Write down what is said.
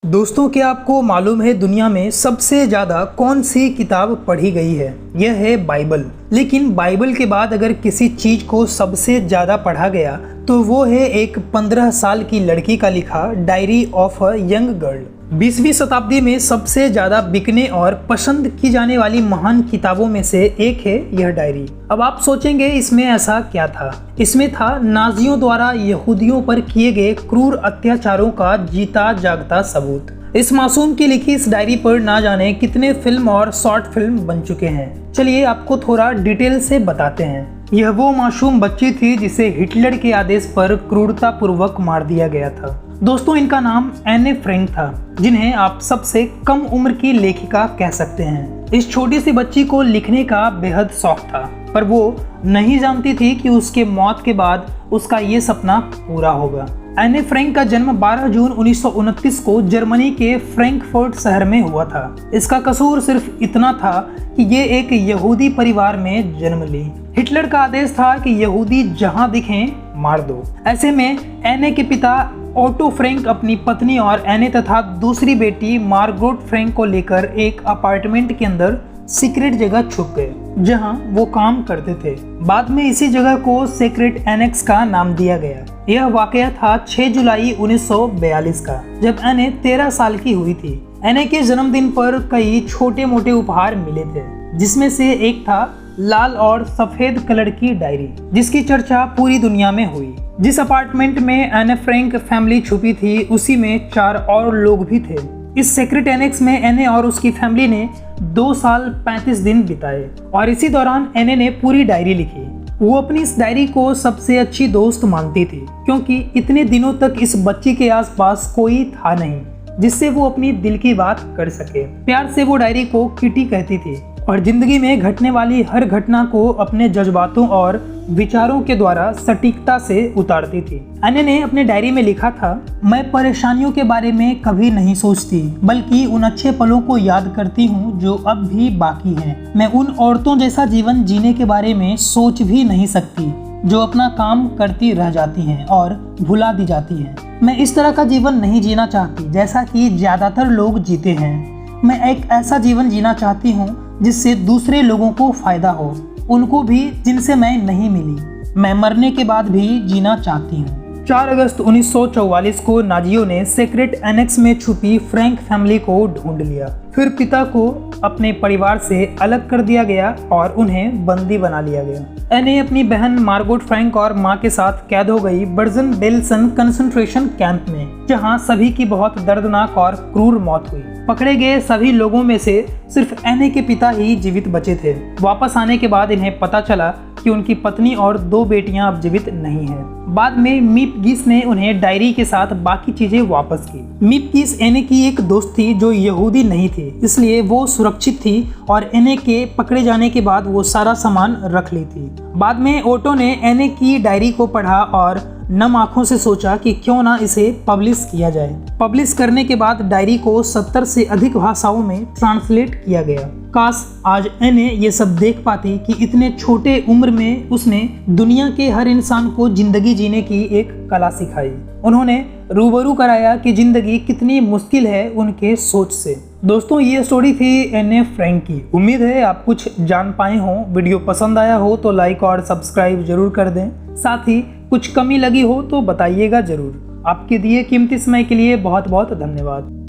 दोस्तों, क्या आपको मालूम है दुनिया में सबसे ज़्यादा कौन सी किताब पढ़ी गई है? यह है बाइबल। लेकिन बाइबल के बाद अगर किसी चीज़ को सबसे ज़्यादा पढ़ा गया तो वो है एक 15 साल की लड़की का लिखा diary of a young girl. 20वीं शताब्दी में सबसे ज़्यादा बिकने और पसंद की जाने वाली महान किताबों में से एक है यह डायरी। अब आप सोचेंगे इसमें ऐसा क्या था? इसमें था नाजियों द्वारा यहूदियों पर किए गए क्रूर अत्याचारों का जीता जागता सबूत। इस मासूम की लिखी इस डायरी पर ना जाने कितने फिल्म और शॉर्ट फिल्म बन चुके हैं। चलिए आपको थोड़ा डिटेल से बताते हैं। यह वो मासूम बच्ची थी जिसे हिटलर के आदेश पर क्रूरता पूर्वक मार दिया गया था। दोस्तों, इनका नाम एने फ्रैंक था, जिन्हें आप सबसे कम उम्र की लेखिका कह सकते हैं। इस छोटी सी बच्ची को लिखने का बेहद शौक था, पर वो नहीं जानती थी कि उसके मौत के बाद उसका ये सपना पूरा होगा। एने फ्रैंक का जन्म 12 जून 1929 को जर्मनी के फ्रैंकफर्ट शहर में हुआ था। इसका कसूर सिर्फ इतना था कि ये एक यहूदी परिवार में जन्म ली। हिटलर का आदेश था कि यहूदी जहां दिखें मार दो। ऐसे में एने के पिता ओटो फ्रैंक अपनी पत्नी और एने तथा दूसरी बेटी मार्गरेट फ्रैंक को लेकर एक अपार्टमेंट के अंदर सीक्रेट जगह छुप गए, जहां वो काम करते थे। बाद में इसी जगह को सीक्रेट एनेक्स का नाम दिया गया। यह वाकया था 6 जुलाई 1942 का, जब एने 13 साल की हुई थी। एने के जन्मदिन पर कई छोटे मोटे उपहार मिले थे, जिसमें से एक था लाल और सफेद कलर की डायरी, जिसकी चर्चा पूरी दुनिया में हुई। जिस अपार्टमेंट में एने फ्रैंक फैमिली छुपी थी, उसी में 4 और लोग भी थे। इस सीक्रेट एनेक्स में एने और उसकी फैमिली ने 2 साल 35 दिन बिताए और इसी दौरान एने ने पूरी डायरी लिखी। वो अपनी इस डायरी को सबसे अच्छी दोस्त मानती थी, क्योंकि इतने दिनों तक इस बच्ची के आसपास कोई था नहीं जिससे वो अपनी दिल की बात कर सके। प्यार से वो डायरी को किटी कहती थी और जिंदगी में घटने वाली हर घटना को अपने जज्बातों और विचारों के द्वारा सटीकता से उतारती थी। एने ने अपने डायरी में लिखा था, मैं परेशानियों के बारे में कभी नहीं सोचती, बल्कि उन अच्छे पलों को याद करती हूँ जो अब भी बाकी हैं। मैं उन औरतों जैसा जीवन जीने के बारे में सोच भी नहीं सकती जो अपना काम करती रह जाती हैं और भुला दी जाती हैं। मैं इस तरह का जीवन नहीं जीना चाहती जैसा कि ज्यादातर लोग जीते हैं। मैं एक ऐसा जीवन जीना चाहती हूँ जिससे दूसरे लोगों को फायदा हो, उनको भी जिनसे मैं नहीं मिली। मैं मरने के बाद भी जीना चाहती हूँ। 4 अगस्त 1944 को नाजियों ने सीक्रेट एनेक्स में छुपी फ्रैंक फैमिली को ढूंढ लिया। फिर पिता को अपने परिवार से अलग कर दिया गया और उन्हें बंदी बना लिया गया। एने अपनी बहन मार्गरेट फ्रैंक और मां के साथ कैद हो गई बर्जन बेल्सन कंसंट्रेशन कैंप में, जहां सभी की बहुत दर्दनाक और क्रूर मौत हुई। पकड़े गए सभी लोगों में से सिर्फ एने के पिता ही जीवित बचे थे। वापस आने के बाद इन्हें पता चला कि उनकी पत्नी और 2 बेटियां अब जीवित नहीं हैं। बाद में मीपगीस ने उन्हें डायरी के साथ बाकी चीजें वापस की। मीपगीस एने की एक दोस्त थी जो यहूदी नहीं थी, इसलिए वो सुरक्षित थी और एने के पकड़े जाने के बाद वो सारा सामान रख ली थी। बाद में ओटो ने एने की डायरी को पढ़ा और नम आंखों से सोचा कि क्यों ना इसे पब्लिश किया जाए। पब्लिश करने के बाद डायरी को 70 से अधिक भाषाओं में ट्रांसलेट किया गया। काश आज एने ये सब देख पाती कि इतने छोटे उम्र में उसने दुनिया के हर इंसान को जिंदगी जीने की एक कला सिखाई। उन्होंने रूबरू कराया कि जिंदगी कितनी मुश्किल है उनके सोच से। दोस्तों, ये स्टोरी थी एने फ्रैंक की। उम्मीद है आप कुछ जान पाए हों। वीडियो पसंद आया हो तो लाइक और सब्सक्राइब जरूर कर दें। साथ ही कुछ कमी लगी हो तो बताइएगा जरूर। आपके दिए कीमती समय के लिए बहुत बहुत धन्यवाद।